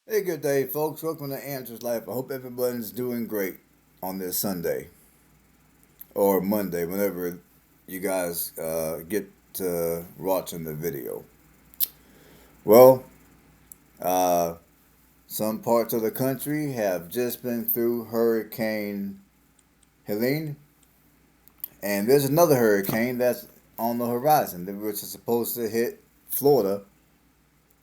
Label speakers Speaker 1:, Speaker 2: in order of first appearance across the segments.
Speaker 1: Hey, good day, folks. Welcome to Andrew's Life. I hope everybody's doing great on this Sunday or Monday, whenever you guys get to watching the video. Well, uh, some parts of the country have just been through Hurricane Helene, and there's another hurricane that's on the horizon, which is supposed to hit Florida.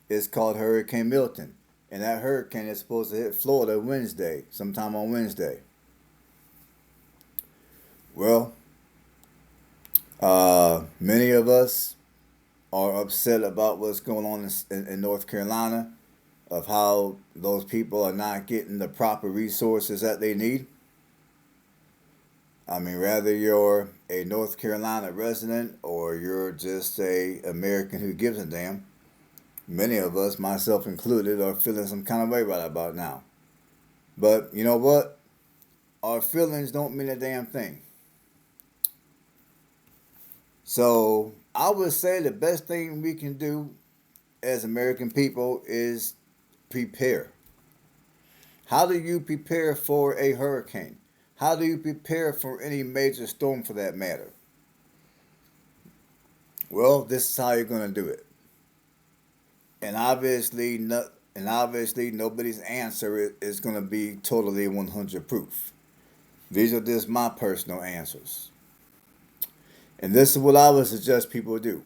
Speaker 1: It's called Hurricane Milton, and that hurricane is supposed to hit Florida Wednesday, sometime on Wednesday. Well, many of us are upset about what's going on in North Carolina, of how those people are not getting the proper resources that they need. I mean, whether you're a North Carolina resident or you're just a American who gives a damn, many of us, myself included, are feeling some kind of way right about now. But you know what? Our feelings don't mean a damn thing. So I would say the best thing we can do as American people is prepare. How do you prepare for a hurricane? How do you prepare for any major storm for that matter? Well, this is how you're going to do it. And obviously, nobody's answer is going to be totally 100 proof. These are just my personal answers. And this is what I would suggest people do.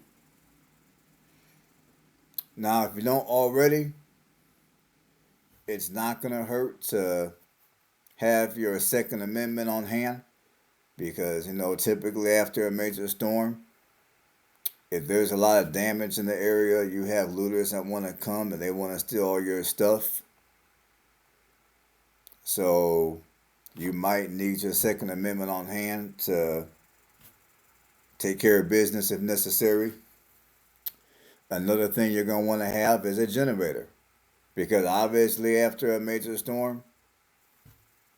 Speaker 1: Now, if you don't already, it's not going to hurt to have your Second Amendment on hand because, typically after a major storm, if there's a lot of damage in the area, you have looters that want to come and they want to steal all your stuff. So you might need your Second Amendment on hand to take care of business if necessary. Another thing you're going to want to have is a generator because obviously after a major storm,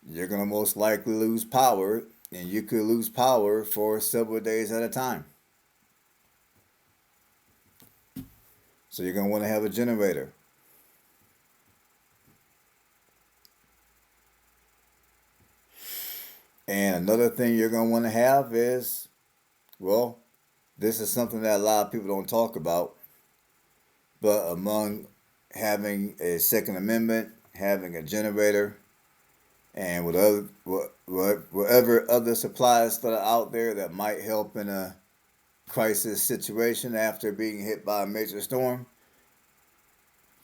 Speaker 1: you're going to most likely lose power and you could lose power for several days at a time. So you're going to want to have a generator. And another thing you're going to want to have is, well, this is something that a lot of people don't talk about, but among having a Second Amendment, having a generator, and whatever other supplies that are out there that might help in a crisis situation after being hit by a major storm.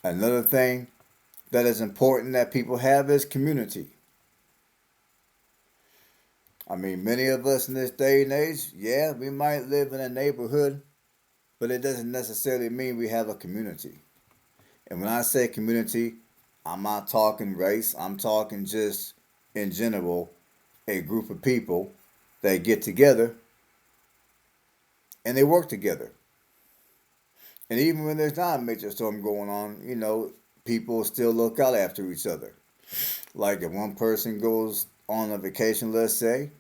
Speaker 1: Another thing that is important that people have is community. I mean, many of us in this day and age, yeah, we might live in a neighborhood, but it doesn't necessarily mean we have a community. And when I say community, I'm not talking race, I'm talking just in general a group of people that get together and they work together. And even when there's not a major storm going on, people still look out after each other. Like if one person goes on a vacation, let's say,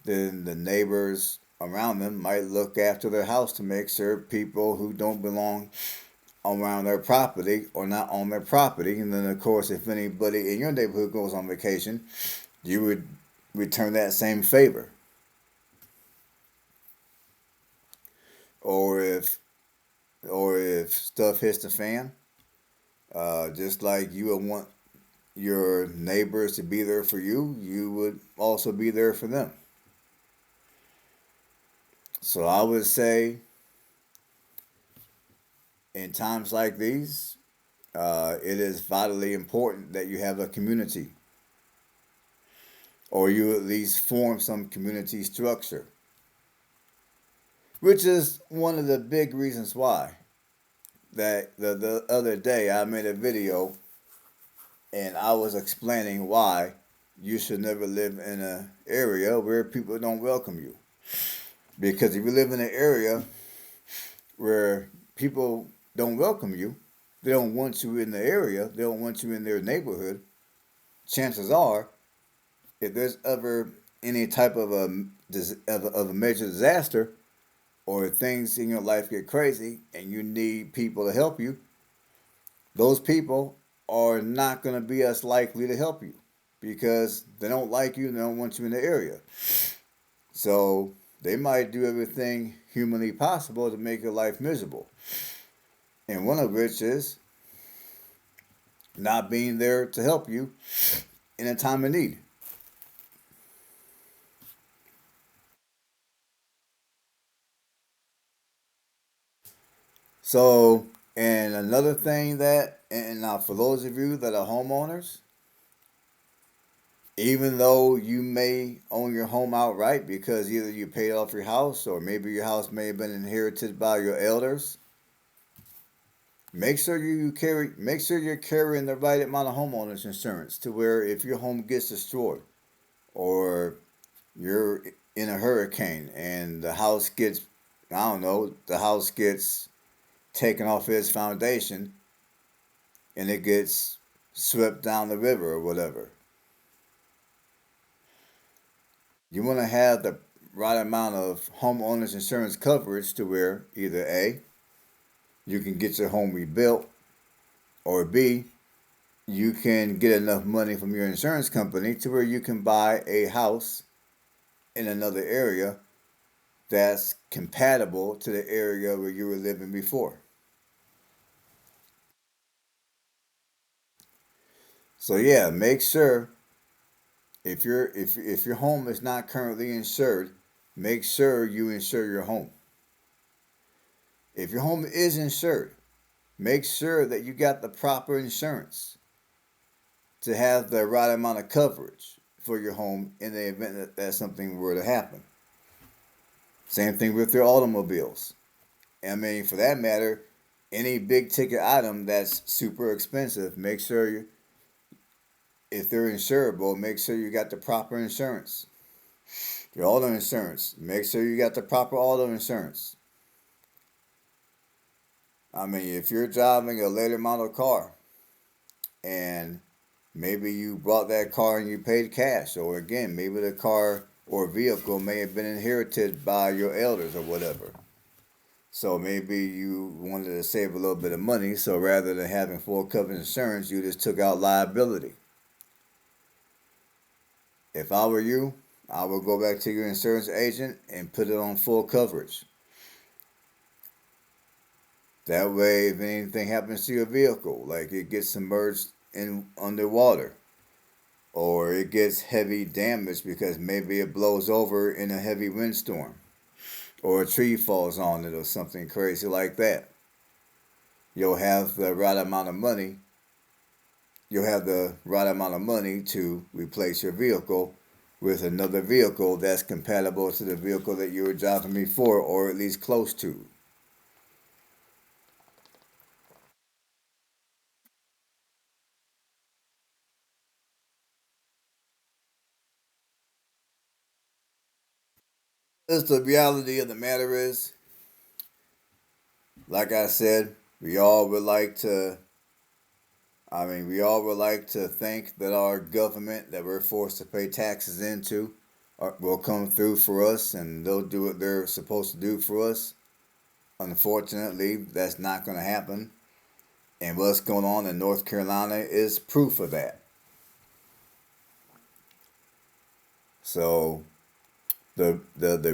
Speaker 1: then the neighbors around them might look after their house to make sure people who don't belong around their property or not on their property. And then, of course, if anybody in your neighborhood goes on vacation, you would return that same favor. Or if stuff hits the fan, just like you would want your neighbors to be there for you, you would also be there for them. So I would say in times like these, it is vitally important that you have a community or you at least form some community structure, which is one of the big reasons why that the other day I made a video and I was explaining why you should never live in an area where people don't welcome you. Because if you live in an area where people don't welcome you, they don't want you in the area, they don't want you in their neighborhood, chances are, if there's ever any type of a major disaster or things in your life get crazy and you need people to help you, those people are are not going to be as likely to help you because they don't like you and they don't want you in the area. So they might do everything humanly possible to make your life miserable. And one of which is not being there to help you in a time of need. So, and another thing that, and now for those of you that are homeowners, even though you may own your home outright because either you paid off your house or maybe your house may have been inherited by your elders, make sure you're carrying the right amount of homeowners insurance to where if your home gets destroyed or you're in a hurricane and the house gets, I don't know, the house gets taken off its foundation and it gets swept down the river or whatever. You want to have the right amount of homeowners insurance coverage to where either A, you can get your home rebuilt, or B, you can get enough money from your insurance company to where you can buy a house in another area that's compatible to the area where you were living before. So yeah, make sure if your home is not currently insured, make sure you insure your home. If your home is insured, make sure that you got the proper insurance to have the right amount of coverage for your home in the event that something were to happen. Same thing with your automobiles. I mean, for that matter, any big ticket item that's super expensive, make sure if they're insurable, make sure you got the proper insurance. Your auto insurance, make sure you got the proper auto insurance. I mean, if you're driving a later model car and maybe you bought that car and you paid cash, or again, maybe the car or vehicle may have been inherited by your elders or whatever. So maybe you wanted to save a little bit of money, so rather than having full coverage insurance, you just took out liability. If I were you, I would go back to your insurance agent and put it on full coverage. That way, if anything happens to your vehicle, like it gets submerged in underwater, or it gets heavy damage because maybe it blows over in a heavy windstorm, or a tree falls on it, or something crazy like that, you'll have the right amount of money. You'll have the right amount of money to replace your vehicle with another vehicle that's compatible to the vehicle that you were driving before, or at least close to. Because the reality of the matter is, like I said, we all would like to. We all would like to think that our government that we're forced to pay taxes into will come through for us and they'll do what they're supposed to do for us. Unfortunately, that's not going to happen. And what's going on in North Carolina is proof of that. So the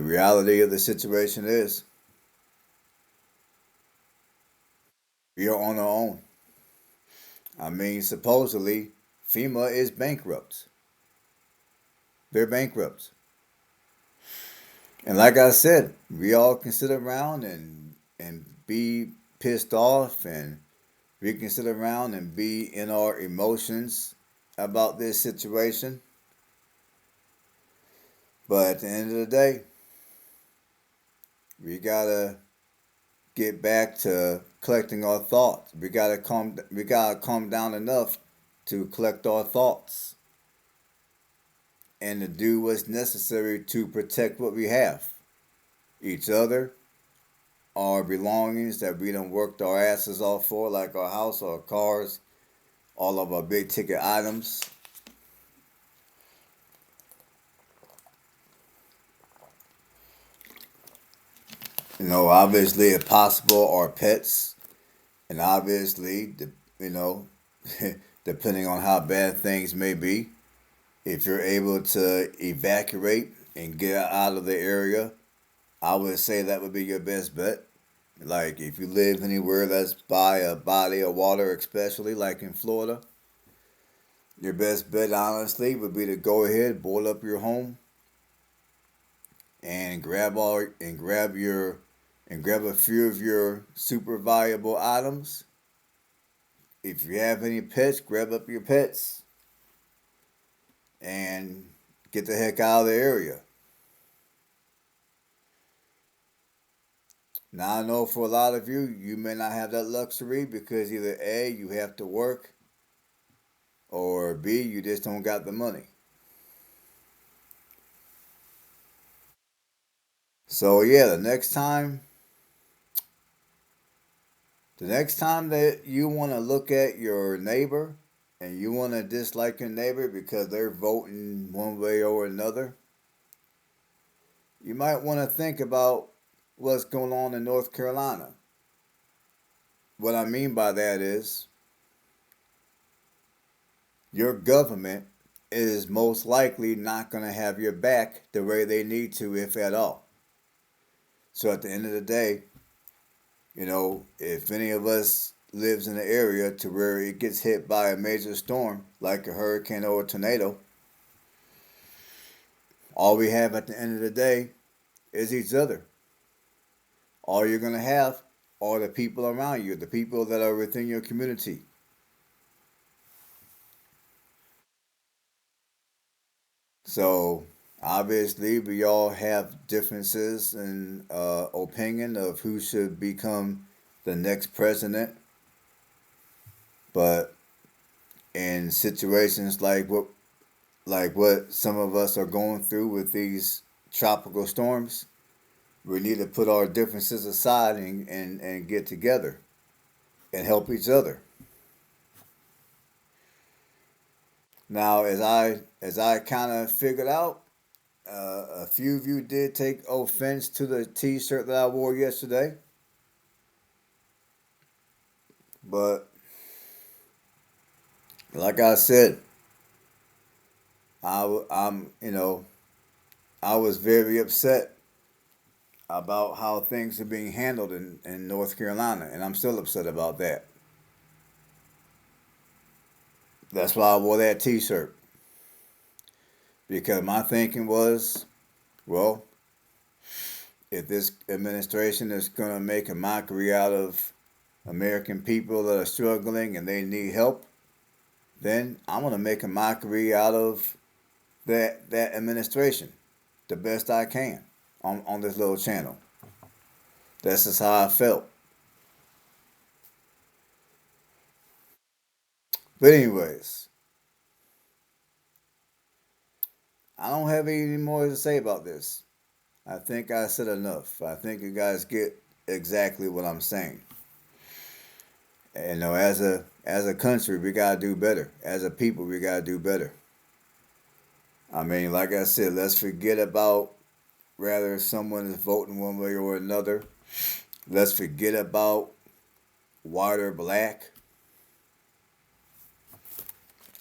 Speaker 1: reality of the situation is we are on our own. Supposedly FEMA is bankrupt. They're bankrupt. And like I said, we all can sit around and be pissed off and we can sit around and be in our emotions about this situation. But at the end of the day, we gotta get back to collecting our thoughts. We gotta calm down enough to collect our thoughts and to do what's necessary to protect what we have. Each other, our belongings that we done worked our asses off for, like our house, our cars, all of our big ticket items. Obviously, if possible, our pets, and obviously, you know, depending on how bad things may be. If you're able to evacuate and get out of the area, I would say that would be your best bet. Like if you live anywhere that's by a body of water, especially like in Florida, your best bet honestly would be to go ahead, board up your home, and grab a few of your super valuable items. If you have any pets, grab up your pets and get the heck out of the area. Now I know for a lot of you, you may not have that luxury because either A, you have to work, or B, you just don't got the money. So yeah, the next time that you want to look at your neighbor and you want to dislike your neighbor because they're voting one way or another, you might want to think about what's going on in North Carolina. What I mean by that is your government is most likely not going to have your back the way they need to, if at all. So at the end of the day, if any of us lives in an area to where it gets hit by a major storm like a hurricane or a tornado, all we have at the end of the day is each other. All you're going to have are the people around you, the people that are within your community. So obviously, we all have differences in opinion of who should become the next president. But in situations like what some of us are going through with these tropical storms, we need to put our differences aside and get together and help each other. Now, as I kind of figured out, a few of you did take offense to the T-shirt that I wore yesterday, but like I said, I'm I was very upset about how things are being handled in North Carolina, and I'm still upset about that. That's why I wore that T-shirt because my thinking was, well, if this administration is going to make a mockery out of American people that are struggling and they need help, then I'm going to make a mockery out of that administration the best I can on this little channel. That's just how I felt. But anyways, I don't have any more to say about this. I think I said enough. I think you guys get exactly what I'm saying. And as a country, we gotta do better. As a people, we gotta do better. I mean, like I said, let's forget about whether someone is voting one way or another. Let's forget about white or black.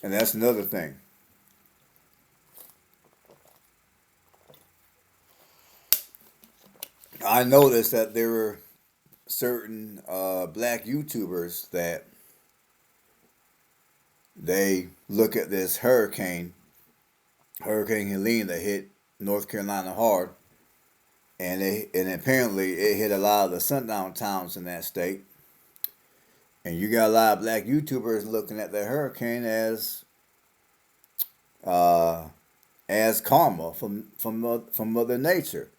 Speaker 1: And that's another thing. I noticed that there were certain black YouTubers that they look at this Hurricane Helene that hit North Carolina hard, and apparently it hit a lot of the sundown towns in that state. And you got a lot of black YouTubers looking at the hurricane uh, as karma from Mother Nature,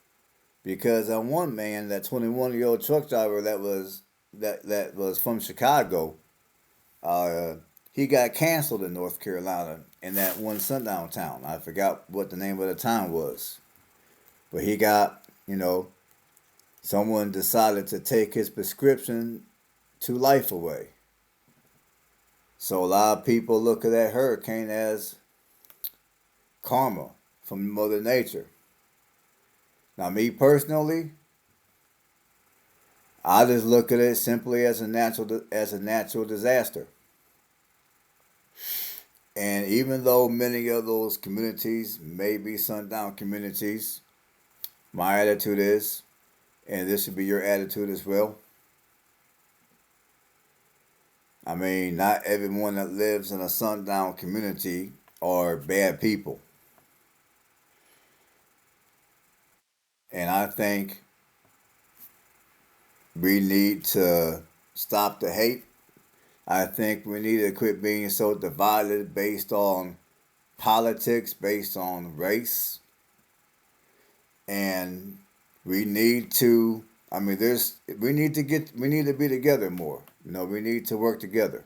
Speaker 1: because on one man, that 21-year-old truck driver that was from Chicago, uh, he got canceled in North Carolina in that one sundown town. I forgot what the name of the town was, but he got someone decided to take his prescription to life away. So a lot of people look at that hurricane as karma from Mother Nature. Now, me personally, I just look at it simply as a natural disaster. And even though many of those communities may be sundown communities, my attitude is, and this should be your attitude as well. I mean, not everyone that lives in a sundown community are bad people. And I think we need to stop the hate. I think we need to quit being so divided based on politics, based on race. And we need to, I mean, we need to be together more. We need to work together.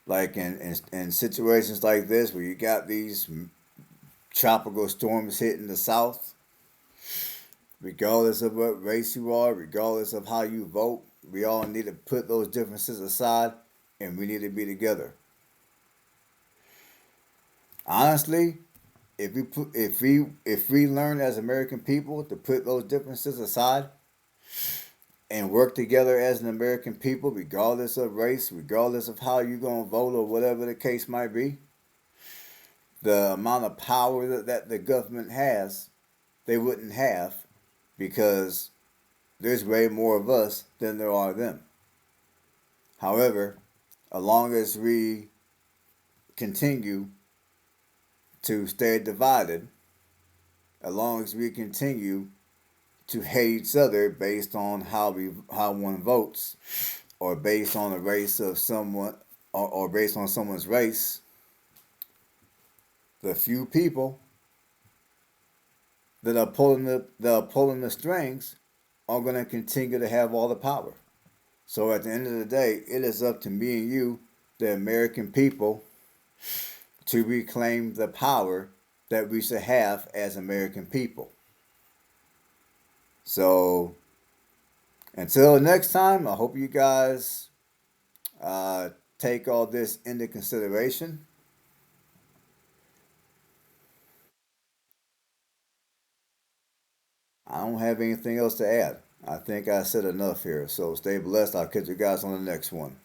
Speaker 1: Like in situations like this where you got these tropical storms hitting the south, regardless of what race you are, regardless of how you vote, we all need to put those differences aside and we need to be together. Honestly, if we learn as American people to put those differences aside and work together as an American people, regardless of race, regardless of how you're gonna vote or whatever the case might be, the amount of power that the government has, they wouldn't have because there's way more of us than there are them. However, as long as we continue to stay divided, as long as we continue to hate each other based on how one votes, or based on the race of someone, or based on someone's race, the few people that are pulling the strings are going to continue to have all the power. So at the end of the day, it is up to me and you, the American people, to reclaim the power that we should have as American people. So until next time, I hope you guys uh, take all this into consideration. I don't have anything else to add. I think I said enough here. So stay blessed. I'll catch you guys on the next one.